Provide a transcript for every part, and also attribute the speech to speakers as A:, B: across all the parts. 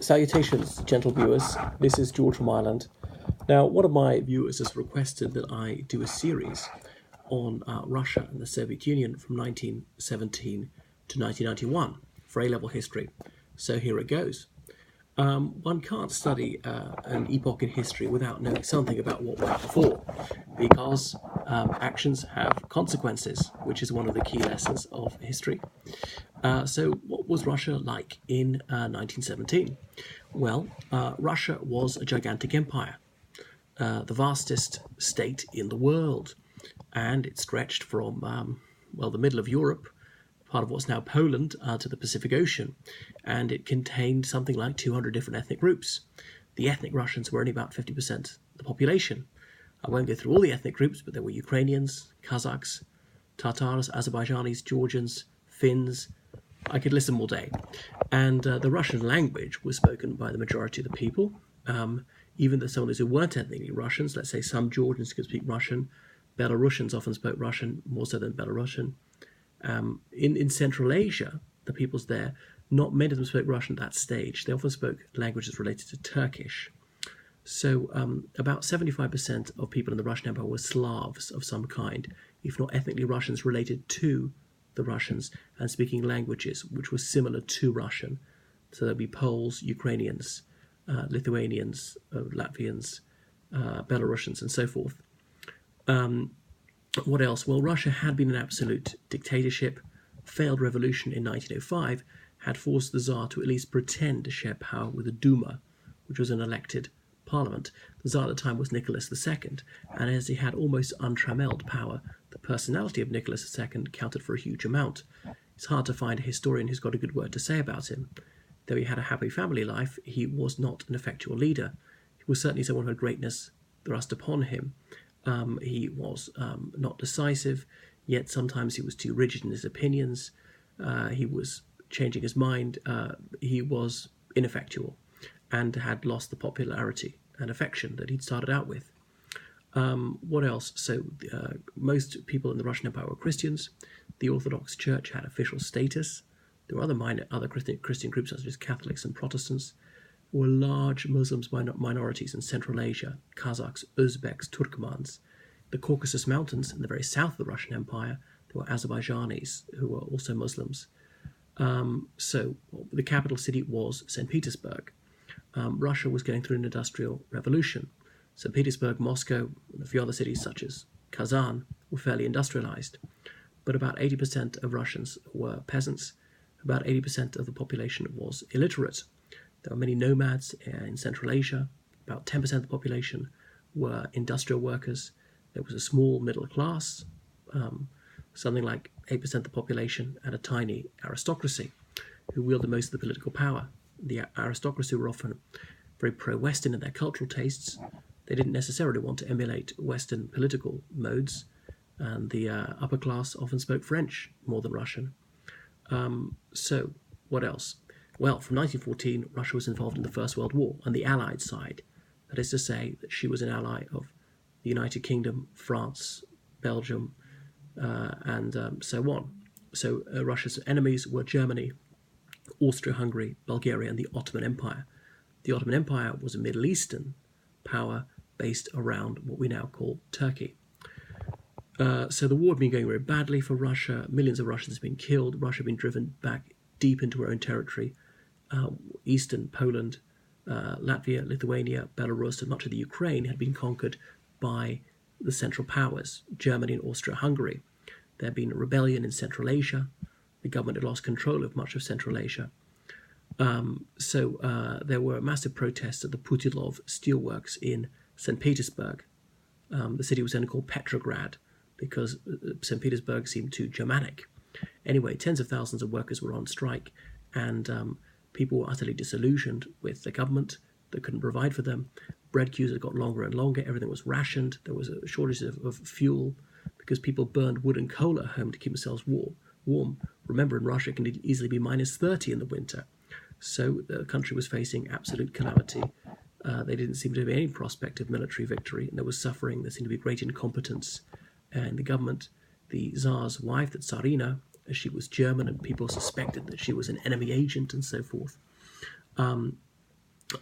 A: Salutations, gentle viewers. This is George from Ireland. Now, one of my viewers has requested that I do a series on Russia and the Soviet Union from 1917 to 1991 for A-level history. So here it goes. One can't study an epoch in history without knowing something about what went before, because actions have consequences, which is one of the key lessons of history. So what was Russia like in 1917? Well, Russia was a gigantic empire, the vastest state in the world, and it stretched from, the middle of Europe, part of what's now Poland, to the Pacific Ocean, and it contained something like 200 different ethnic groups. The ethnic Russians were only about 50% of the population. I won't go through all the ethnic groups, but there were Ukrainians, Kazakhs, Tatars, Azerbaijanis, Georgians, Finns. I could list them all day. And the Russian language was spoken by the majority of the people, even though some of those who weren't ethnically Russians, let's say some Georgians could speak Russian. Belarusians often spoke Russian, more so than Belarusian. In Central Asia, the peoples there, not many of them spoke Russian at that stage. They often spoke languages related to Turkish. So about 75% of people in the Russian Empire were Slavs of some kind, if not ethnically Russians related to the Russians and speaking languages which were similar to Russian. So there'd be Poles, Ukrainians, Lithuanians, Latvians, Belarusians, and so forth. What else? Well, Russia had been an absolute dictatorship. Failed revolution in 1905 had forced the Tsar to at least pretend to share power with the Duma, which was an elected parliament. The Tsar at the time was Nicholas II, and as he had almost untrammelled power, the personality of Nicholas II counted for a huge amount. It's hard to find a historian who's got a good word to say about him. Though he had a happy family life, he was not an effectual leader. He was certainly someone who had greatness thrust upon him. He was not decisive, yet sometimes he was too rigid in his opinions. He was changing his mind. He was ineffectual and had lost the popularity and affection that he'd started out with. What else? So most people in the Russian Empire were Christians. The Orthodox Church had official status. There were other Christian groups such as Catholics and Protestants. There were large Muslims minorities in Central Asia, Kazakhs, Uzbeks, Turkmens. The Caucasus Mountains, in the very south of the Russian Empire, there were Azerbaijanis who were also Muslims. So the capital city was St. Petersburg. Russia was going through an industrial revolution. St. Petersburg, Moscow, and a few other cities such as Kazan were fairly industrialized. But about 80% of Russians were peasants. About 80% of the population was illiterate. There were many nomads in Central Asia. About 10% of the population were industrial workers. There was a small middle class, something like 8% of the population, and a tiny aristocracy who wielded most of the political power. The aristocracy were often very pro-Western in their cultural tastes. They didn't necessarily want to emulate Western political modes, and the upper class often spoke French more than Russian. So, what else? Well, from 1914, Russia was involved in the First World War on the Allied side. That is to say that she was an ally of the United Kingdom, France, Belgium, and so on. So Russia's enemies were Germany, Austria-Hungary, Bulgaria, and the Ottoman Empire. The Ottoman Empire was a Middle Eastern power based around what we now call Turkey. So the war had been going very badly for Russia. Millions of Russians had been killed. Russia had been driven back deep into her own territory. Eastern Poland, Latvia, Lithuania, Belarus, and much of the Ukraine had been conquered by the Central Powers, Germany and Austria-Hungary. There had been a rebellion in Central Asia. The government had lost control of much of Central Asia. So there were massive protests at the Putilov steelworks in St. Petersburg. The city was then called Petrograd because St. Petersburg seemed too Germanic. Anyway, tens of thousands of workers were on strike, and people were utterly disillusioned with the government that couldn't provide for them. Bread queues had got longer and longer. Everything was rationed. There was a shortage of fuel because people burned wood and coal at home to keep themselves warm. Remember, in Russia, it can easily be minus 30 in the winter. So the country was facing absolute calamity. They didn't seem to have any prospect of military victory, and there was suffering. There seemed to be great incompetence in the government. The Tsar's wife, the Tsarina, she was German, and people suspected that she was an enemy agent and so forth.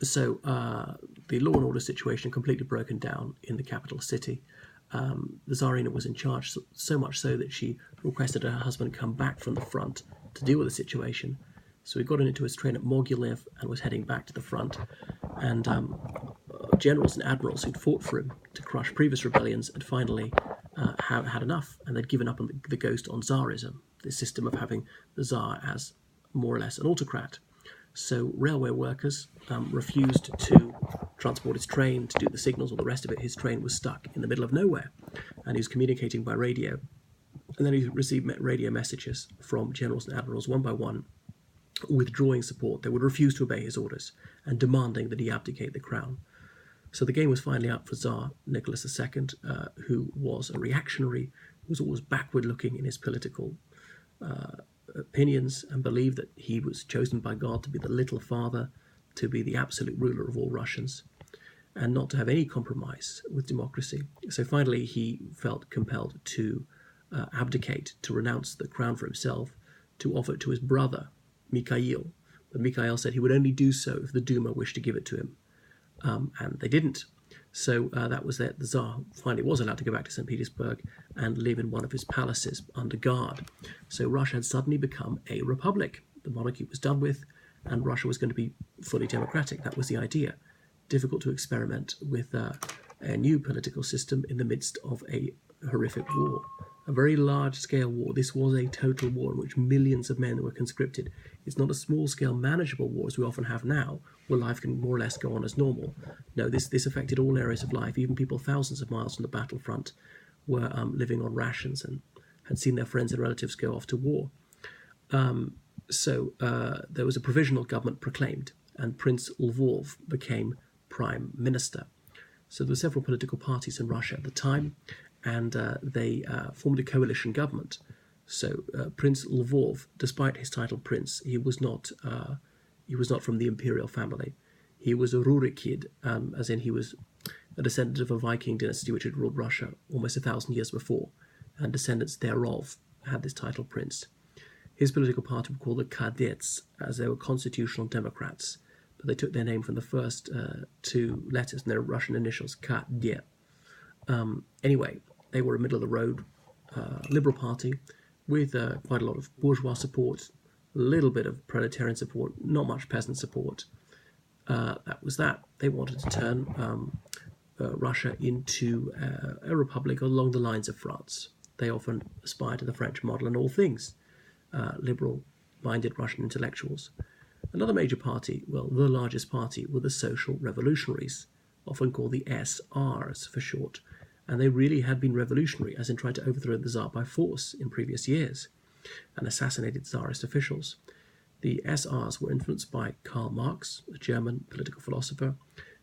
A: So the law and order situation completely broken down in the capital city. The Tsarina was in charge, so much so that she requested her husband come back from the front to deal with the situation. So he got into his train at Mogilev and was heading back to the front. And generals and admirals who'd fought for him to crush previous rebellions had finally had enough, and they'd given up on the ghost on Tsarism, this system of having the Tsar as more or less an autocrat. So railway workers refused to transport his train, to do the signals, or the rest of it. His train was stuck in the middle of nowhere, and he was communicating by radio. And then he received radio messages from generals and admirals one by one, withdrawing support. They would refuse to obey his orders and demanding that he abdicate the crown. So the game was finally up for Tsar Nicholas II, who was a reactionary, who was always backward-looking in his political opinions, and believed that he was chosen by God to be the little father, to be the absolute ruler of all Russians, and not to have any compromise with democracy. So finally he felt compelled to abdicate, to renounce the crown for himself, to offer it to his brother, Mikhail. But Mikhail said he would only do so if the Duma wished to give it to him. And they didn't. So that was that. The Tsar finally was allowed to go back to St. Petersburg and live in one of his palaces under guard. So Russia had suddenly become a republic. The monarchy was done with, and Russia was going to be fully democratic. That was the idea. Difficult to experiment with a new political system in the midst of a horrific war. A very large-scale war. This was a total war in which millions of men were conscripted. It's not a small-scale, manageable war as we often have now, where life can more or less go on as normal. No, this affected all areas of life. Even people thousands of miles from the battlefront were living on rations and had seen their friends and relatives go off to war. So there was a provisional government proclaimed, and Prince Lvov became prime minister. So there were several political parties in Russia at the time, and they formed a coalition government. So Prince Lvov, despite his title prince, he was not from the imperial family. He was a Rurikid, as in he was a descendant of a Viking dynasty which had ruled Russia almost 1,000 years before, and descendants thereof had this title prince. His political party were called the Cadets, as they were constitutional Democrats, but they took their name from the first two letters in their Russian initials, Kadet. Anyway, they were a middle-of-the-road liberal party with quite a lot of bourgeois support, a little bit of proletarian support, not much peasant support. That was that. They wanted to turn Russia into a republic along the lines of France. They often aspired to the French model in all things, liberal-minded Russian intellectuals. Another major party, well, the largest party, were the Social Revolutionaries, often called the SRs for short, and they really had been revolutionary, as in trying to overthrow the Tsar by force in previous years, and assassinated Tsarist officials. The SRs were influenced by Karl Marx, a German political philosopher.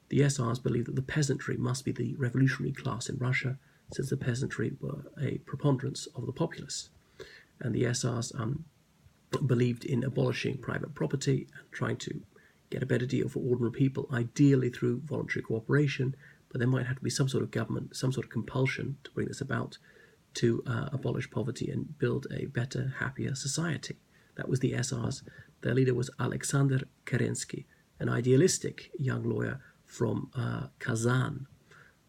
A: The SRs believed that the peasantry must be the revolutionary class in Russia, since the peasantry were a preponderance of the populace. And the SRs believed in abolishing private property and trying to get a better deal for ordinary people, ideally through voluntary cooperation, but there might have to be some sort of government, some sort of compulsion to bring this about, to abolish poverty and build a better, happier society. That was the SRs. Their leader was Alexander Kerensky, an idealistic young lawyer from Kazan.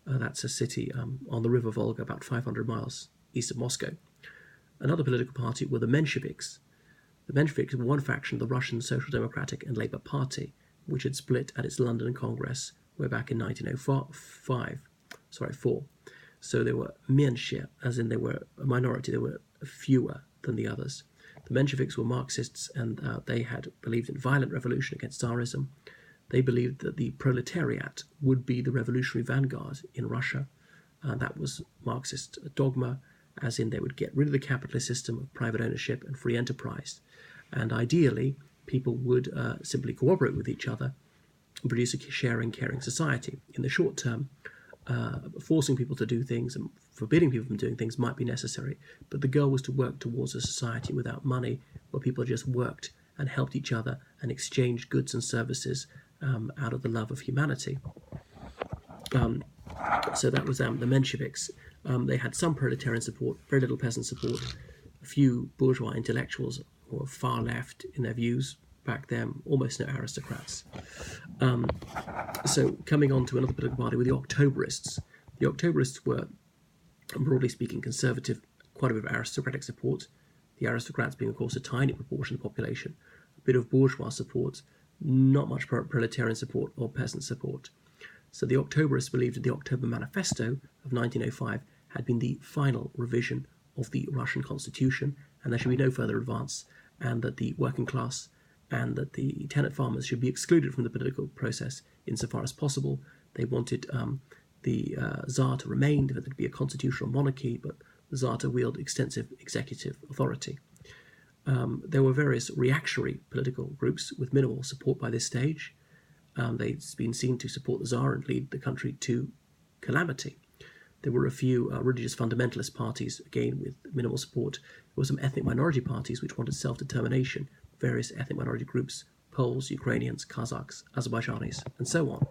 A: That's a city on the river Volga, about 500 miles east of Moscow. Another political party were the Mensheviks. The Mensheviks were one faction of the Russian Social Democratic and Labour Party, which had split at its London Congress way back in 1904. So they were Menshe, as in they were a minority, they were fewer than the others. The Mensheviks were Marxists, and they had believed in violent revolution against Tsarism. They believed that the proletariat would be the revolutionary vanguard in Russia. That was Marxist dogma, as in they would get rid of the capitalist system of private ownership and free enterprise. And ideally, people would simply cooperate with each other and produce a sharing, caring society. In the short term, forcing people to do things and forbidding people from doing things might be necessary, but the goal was to work towards a society without money, where people just worked and helped each other and exchanged goods and services out of the love of humanity. So that was the Mensheviks. They had some proletarian support, very little peasant support, a few bourgeois intellectuals who were far left in their views, back then, almost no aristocrats. So coming on to another political party were the Octoberists. The Octoberists were, broadly speaking, conservative, quite a bit of aristocratic support. The aristocrats being, of course, a tiny proportion of the population, a bit of bourgeois support, not much proletarian support or peasant support. So the Octoberists believed that the October Manifesto of 1905 had been the final revision of the Russian constitution, and there should be no further advance, and that the working class and that the tenant farmers should be excluded from the political process insofar as possible. They wanted the Tsar to remain, that there'd be a constitutional monarchy, but the Tsar to wield extensive executive authority. There were various reactionary political groups with minimal support by this stage. They'd been seen to support the Tsar and lead the country to calamity. There were a few religious fundamentalist parties, again with minimal support. There were some ethnic minority parties which wanted self-determination, various ethnic minority groups, Poles, Ukrainians, Kazakhs, Azerbaijanis, and so on.